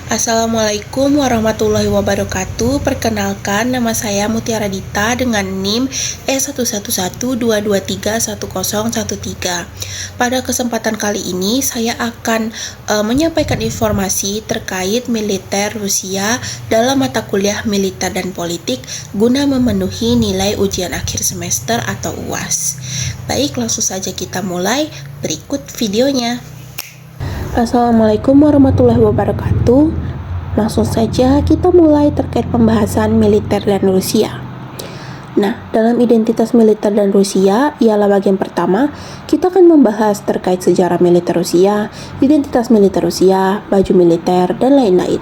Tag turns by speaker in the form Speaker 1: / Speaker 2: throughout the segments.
Speaker 1: Assalamualaikum warahmatullahi wabarakatuh. Perkenalkan, nama saya Mutiara Dita dengan NIM E1112231013. Pada kesempatan kali ini saya akan menyampaikan informasi terkait militer Rusia dalam mata kuliah militer dan politik guna memenuhi nilai ujian akhir semester atau UAS. Baik, langsung saja kita mulai. Berikut videonya. Assalamualaikum warahmatullahi wabarakatuh. Langsung saja kita mulai terkait pembahasan militer dan Rusia. Nah, dalam identitas militer dan Rusia ialah bagian pertama, kita akan membahas terkait sejarah militer Rusia, identitas militer Rusia, baju militer, dan lain-lain.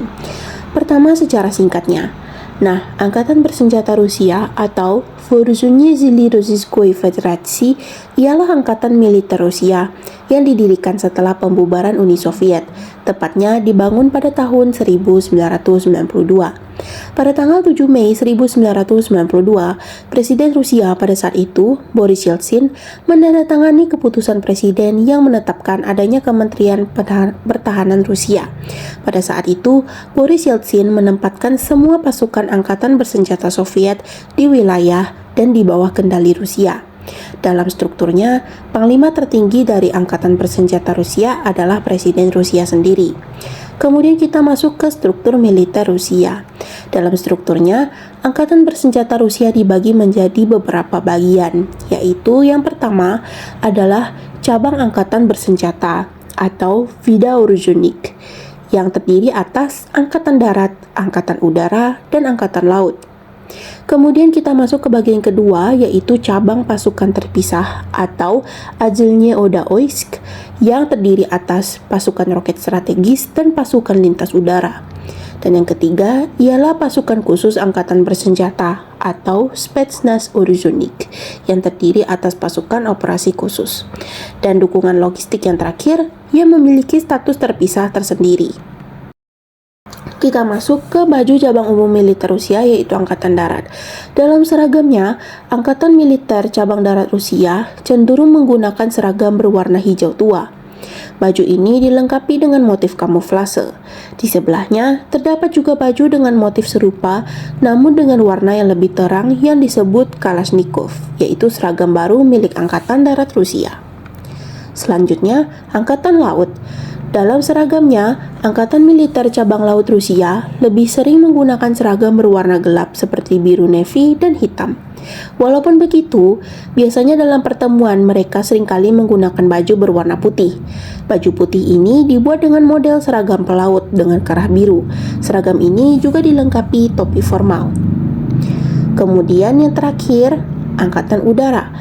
Speaker 1: Pertama, sejarah singkatnya. Nah, Angkatan Bersenjata Rusia atau Vooruzhenie Sili Rossiyskoye Federatsi ialah angkatan militer Rusia yang didirikan setelah pembubaran Uni Soviet, tepatnya dibangun pada tahun 1992. Pada tanggal 7 Mei 1992, Presiden Rusia pada saat itu, Boris Yeltsin, menandatangani keputusan Presiden yang menetapkan adanya Kementerian Pertahanan Rusia. Pada saat itu, Boris Yeltsin menempatkan semua pasukan angkatan bersenjata Soviet di wilayah dan di bawah kendali Rusia. Dalam strukturnya, panglima tertinggi dari angkatan bersenjata Rusia adalah Presiden Rusia sendiri. Kemudian kita masuk ke struktur militer Rusia. Dalam strukturnya, angkatan bersenjata Rusia dibagi menjadi beberapa bagian, yaitu yang pertama adalah cabang angkatan bersenjata atau Vida Oruzhonik, yang terdiri atas angkatan darat, angkatan udara, dan angkatan laut. Kemudian kita masuk ke bagian kedua, yaitu cabang pasukan terpisah atau Отдельные войска yang terdiri atas pasukan roket strategis dan pasukan lintas udara. Dan yang ketiga ialah pasukan khusus angkatan bersenjata atau Spetsnaz Oruzhonik yang terdiri atas pasukan operasi khusus. Dan dukungan logistik yang terakhir yang memiliki status terpisah tersendiri. Kita masuk ke baju cabang umum militer Rusia, yaitu Angkatan Darat. Dalam seragamnya, Angkatan Militer Cabang Darat Rusia cenderung menggunakan seragam berwarna hijau tua. Baju ini dilengkapi dengan motif kamuflase. Di sebelahnya, terdapat juga baju dengan motif serupa, namun dengan warna yang lebih terang yang disebut Kalashnikov, yaitu seragam baru milik Angkatan Darat Rusia. Selanjutnya, Angkatan Laut. Dalam seragamnya, Angkatan Militer Cabang Laut Rusia lebih sering menggunakan seragam berwarna gelap seperti biru navy dan hitam. Walaupun begitu, biasanya dalam pertemuan mereka seringkali menggunakan baju berwarna putih. Baju putih ini dibuat dengan model seragam pelaut dengan kerah biru. Seragam ini juga dilengkapi topi formal. Kemudian yang terakhir, Angkatan Udara.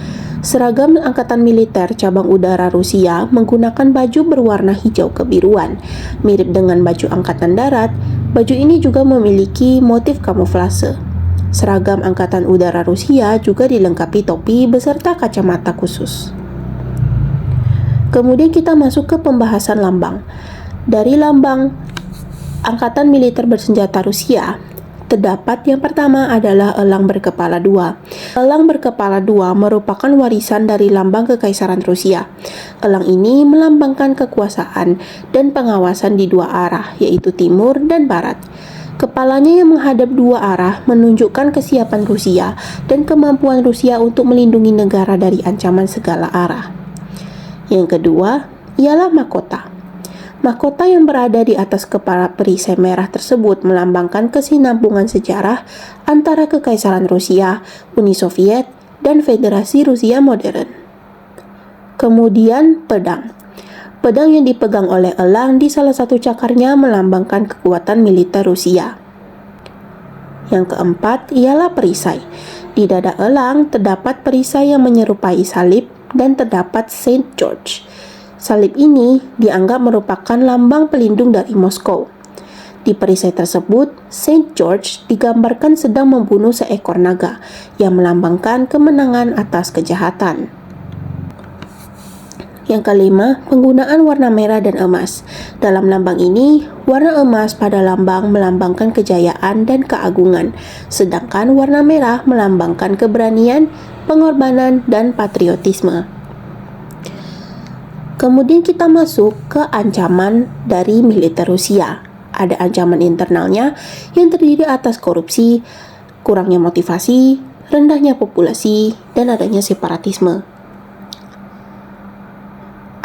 Speaker 1: Seragam Angkatan Militer Cabang Udara Rusia menggunakan baju berwarna hijau kebiruan. Mirip dengan baju Angkatan Darat, baju ini juga memiliki motif kamuflase. Seragam Angkatan Udara Rusia juga dilengkapi topi beserta kacamata khusus. Kemudian kita masuk ke pembahasan lambang. Dari lambang Angkatan Militer Bersenjata Rusia, terdapat yang pertama adalah elang berkepala dua. Elang berkepala dua merupakan warisan dari lambang Kekaisaran Rusia. Elang ini melambangkan kekuasaan dan pengawasan di dua arah, yaitu timur dan barat. Kepalanya yang menghadap dua arah menunjukkan kesiapan Rusia dan kemampuan Rusia untuk melindungi negara dari ancaman segala arah. Yang kedua ialah mahkota. Mahkota yang berada di atas kepala perisai merah tersebut melambangkan kesinambungan sejarah antara Kekaisaran Rusia, Uni Soviet, dan Federasi Rusia modern. Kemudian pedang. Pedang yang dipegang oleh elang di salah satu cakarnya melambangkan kekuatan militer Rusia. Yang keempat ialah perisai. Di dada elang terdapat perisai yang menyerupai salib dan terdapat Saint George. Salib ini dianggap merupakan lambang pelindung dari Moskow. Di perisai tersebut, Saint George digambarkan sedang membunuh seekor naga yang melambangkan kemenangan atas kejahatan. Yang kelima, penggunaan warna merah dan emas. Dalam lambang ini, warna emas pada lambang melambangkan kejayaan dan keagungan, sedangkan warna merah melambangkan keberanian, pengorbanan, dan patriotisme. Kemudian kita masuk ke ancaman dari militer Rusia ada ancaman internalnya yang terdiri atas korupsi, kurangnya motivasi, rendahnya populasi, dan adanya separatisme.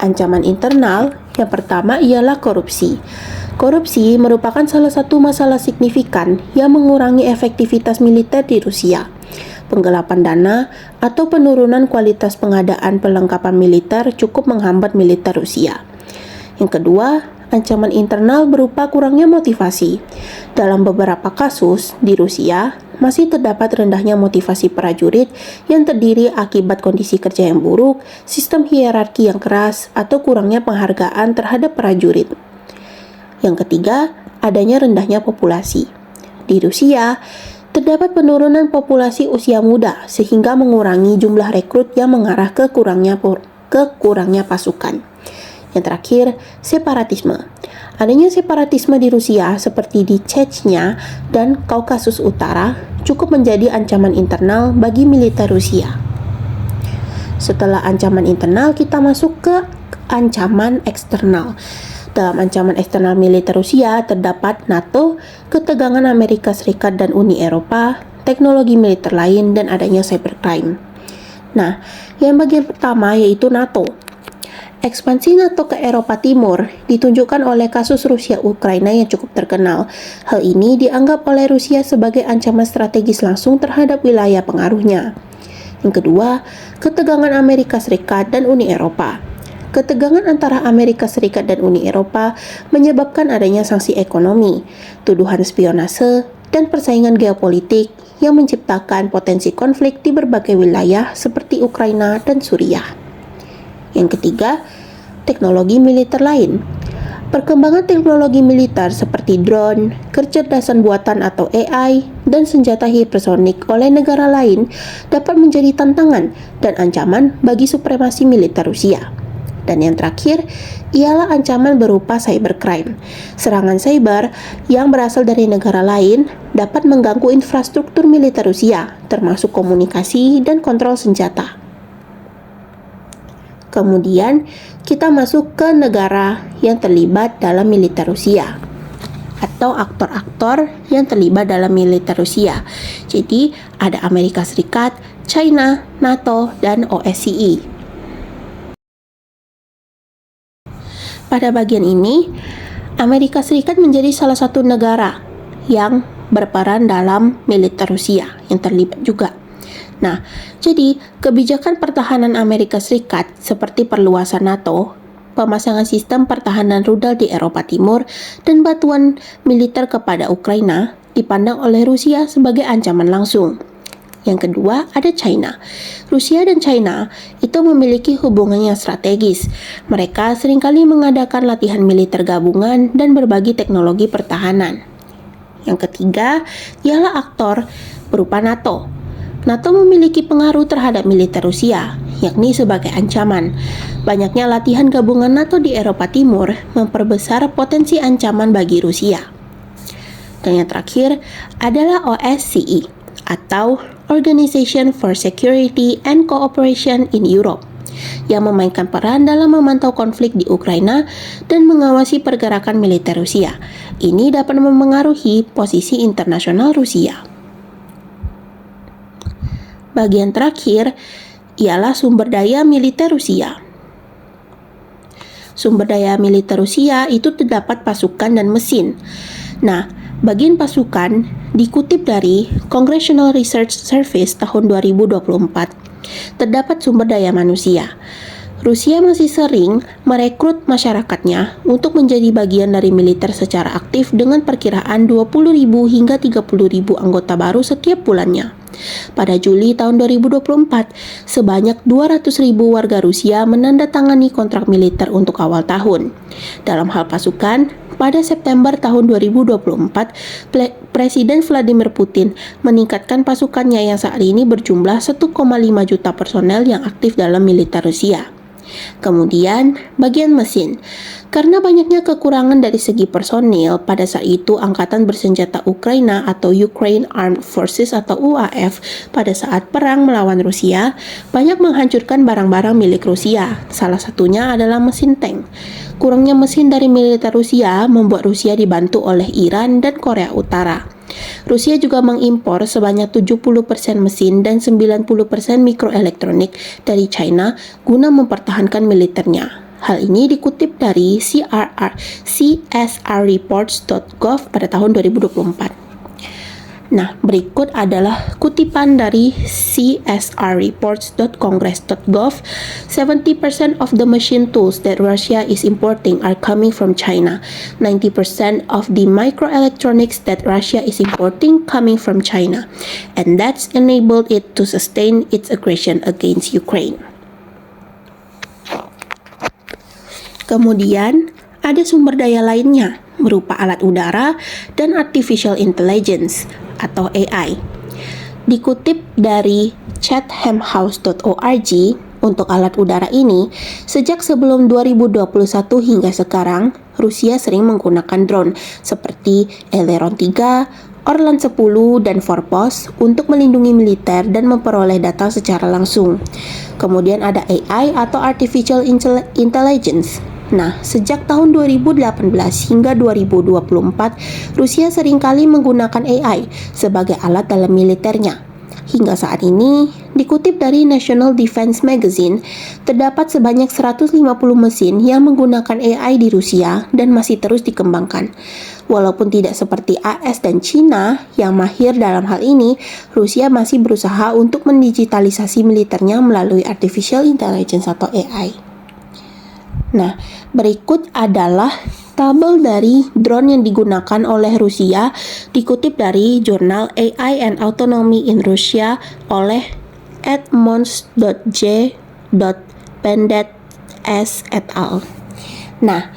Speaker 1: Ancaman internal yang pertama ialah korupsi. Korupsi merupakan salah satu masalah signifikan yang mengurangi efektivitas militer di Rusia. Penggelapan dana atau penurunan kualitas pengadaan perlengkapan militer cukup menghambat militer Rusia. Yang kedua, ancaman internal berupa kurangnya motivasi. Dalam beberapa kasus di Rusia, masih terdapat rendahnya motivasi prajurit yang terdiri akibat kondisi kerja yang buruk, sistem hierarki yang keras, atau kurangnya penghargaan terhadap prajurit. Yang ketiga, adanya rendahnya populasi. Di Rusia, terdapat penurunan populasi usia muda sehingga mengurangi jumlah rekrut yang mengarah ke kurangnya pasukan. Yang terakhir, separatisme. Adanya separatisme di Rusia seperti di Chechnya dan Kaukasus Utara cukup menjadi ancaman internal bagi militer Rusia. Setelah ancaman internal, kita masuk ke ancaman eksternal. Dalam ancaman eksternal militer Rusia terdapat NATO, ketegangan Amerika Serikat dan Uni Eropa, teknologi militer lain, dan adanya cybercrime. Nah, yang bagian pertama yaitu NATO. Ekspansi NATO ke Eropa Timur ditunjukkan oleh kasus Rusia-Ukraina yang cukup terkenal. Hal ini dianggap oleh Rusia sebagai ancaman strategis langsung terhadap wilayah pengaruhnya. Yang kedua, ketegangan Amerika Serikat dan Uni Eropa. Ketegangan antara Amerika Serikat dan Uni Eropa menyebabkan adanya sanksi ekonomi, tuduhan spionase, dan persaingan geopolitik yang menciptakan potensi konflik di berbagai wilayah seperti Ukraina dan Suriah. Yang ketiga, teknologi militer lain. Perkembangan teknologi militer seperti drone, kecerdasan buatan atau AI, dan senjata hipersonik oleh negara lain dapat menjadi tantangan dan ancaman bagi supremasi militer Rusia. Dan yang terakhir, ialah ancaman berupa cybercrime. Serangan cyber yang berasal dari negara lain dapat mengganggu infrastruktur militer Rusia, termasuk komunikasi dan kontrol senjata. Kemudian, kita masuk ke negara yang terlibat dalam militer Rusia atau aktor-aktor yang terlibat dalam militer Rusia. Jadi, ada Amerika Serikat, China, NATO, dan OSCE. Pada bagian ini, Amerika Serikat menjadi salah satu negara yang berperan dalam militer Rusia yang terlibat juga. Nah, jadi kebijakan pertahanan Amerika Serikat seperti perluasan NATO, pemasangan sistem pertahanan rudal di Eropa Timur, dan bantuan militer kepada Ukraina dipandang oleh Rusia sebagai ancaman langsung. Yang kedua, ada China. Rusia dan China itu memiliki hubungan yang strategis. Mereka seringkali mengadakan latihan militer gabungan dan berbagi teknologi pertahanan. Yang ketiga, ialah aktor berupa NATO. NATO memiliki pengaruh terhadap militer Rusia, yakni sebagai ancaman. Banyaknya latihan gabungan NATO di Eropa Timur memperbesar potensi ancaman bagi Rusia. Dan yang terakhir adalah OSCE, atau Organization for Security and Cooperation in Europe, yang memainkan peran dalam memantau konflik di Ukraina dan mengawasi pergerakan militer Rusia. Ini dapat memengaruhi posisi internasional Rusia. Bagian terakhir ialah sumber daya militer Rusia. Sumber daya militer Rusia itu terdapat pasukan dan mesin. Nah, bagian pasukan dikutip dari Congressional Research Service tahun 2024. Terdapat sumber daya manusia. Rusia masih sering merekrut masyarakatnya untuk menjadi bagian dari militer secara aktif dengan perkiraan 20.000 hingga 30.000 anggota baru setiap bulannya. Pada Juli tahun 2024, sebanyak 200.000 warga Rusia menandatangani kontrak militer untuk awal tahun. Dalam hal pasukan, pada September tahun 2024, Presiden Vladimir Putin meningkatkan pasukannya yang saat ini berjumlah 1,5 juta personel yang aktif dalam militer Rusia. Kemudian, bagian mesin. Karena banyaknya kekurangan dari segi personil, pada saat itu Angkatan Bersenjata Ukraina atau Ukraine Armed Forces atau UAF pada saat perang melawan Rusia, banyak menghancurkan barang-barang milik Rusia. Salah satunya adalah mesin tank. Kurangnya mesin dari militer Rusia membuat Rusia dibantu oleh Iran dan Korea Utara. Rusia juga mengimpor sebanyak 70% mesin dan 90% mikroelektronik dari China guna mempertahankan militernya. Hal ini dikutip dari csrreports.gov pada tahun 2024. Nah, berikut adalah kutipan dari csrreports.congress.gov. 70% of the machine tools that Russia is importing are coming from China. 90% of the microelectronics that Russia is importing coming from China. And that's enabled it to sustain its aggression against Ukraine. Kemudian, ada sumber daya lainnya berupa alat udara dan artificial intelligence atau AI. Dikutip dari chathamhouse.org, untuk alat udara ini, sejak sebelum 2021 hingga sekarang, Rusia sering menggunakan drone seperti Elleron 3, Orlan 10, dan Forpos untuk melindungi militer dan memperoleh data secara langsung. Kemudian ada AI atau Artificial Intelligence. Nah, sejak tahun 2018 hingga 2024, Rusia seringkali menggunakan AI sebagai alat dalam militernya. Hingga saat ini, dikutip dari National Defense Magazine, terdapat sebanyak 150 mesin yang menggunakan AI di Rusia dan masih terus dikembangkan. Walaupun tidak seperti AS dan China yang mahir dalam hal ini, Rusia masih berusaha untuk mendigitalisasi militernya melalui Artificial Intelligence atau AI. Nah, berikut adalah tabel dari drone yang digunakan oleh Rusia, dikutip dari jurnal AI and Autonomy in Russia oleh edmonds.j.pendet.s et al. Nah,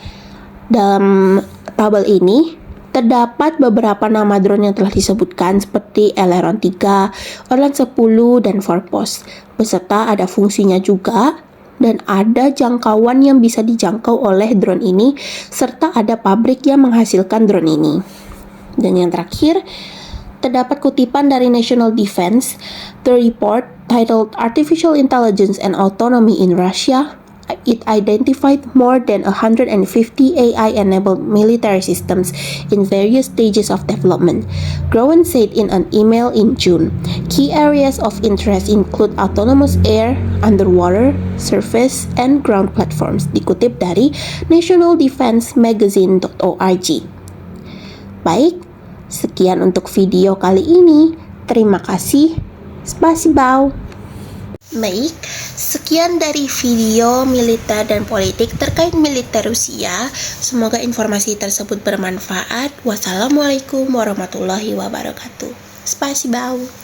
Speaker 1: dalam tabel ini terdapat beberapa nama drone yang telah disebutkan seperti Elleron 3, Orlan 10, dan Forpos. Beserta ada fungsinya juga, dan ada jangkauan yang bisa dijangkau oleh drone ini, serta ada pabrik yang menghasilkan drone ini. Dan yang terakhir, terdapat kutipan dari National Defense, the report titled Artificial Intelligence and Autonomy in Russia. It identified more than 150 AI-enabled military systems in various stages of development. Groen said in an email in June. Key areas of interest include autonomous air, underwater, surface, and ground platforms. Dikutip dari nationaldefensemagazine.org. Baik, sekian untuk video kali ini. Terima kasih. Spasibo. Baik, sekian dari video militer dan politik terkait militer Rusia. Semoga informasi tersebut bermanfaat. Wassalamualaikum warahmatullahi wabarakatuh. Spasibo.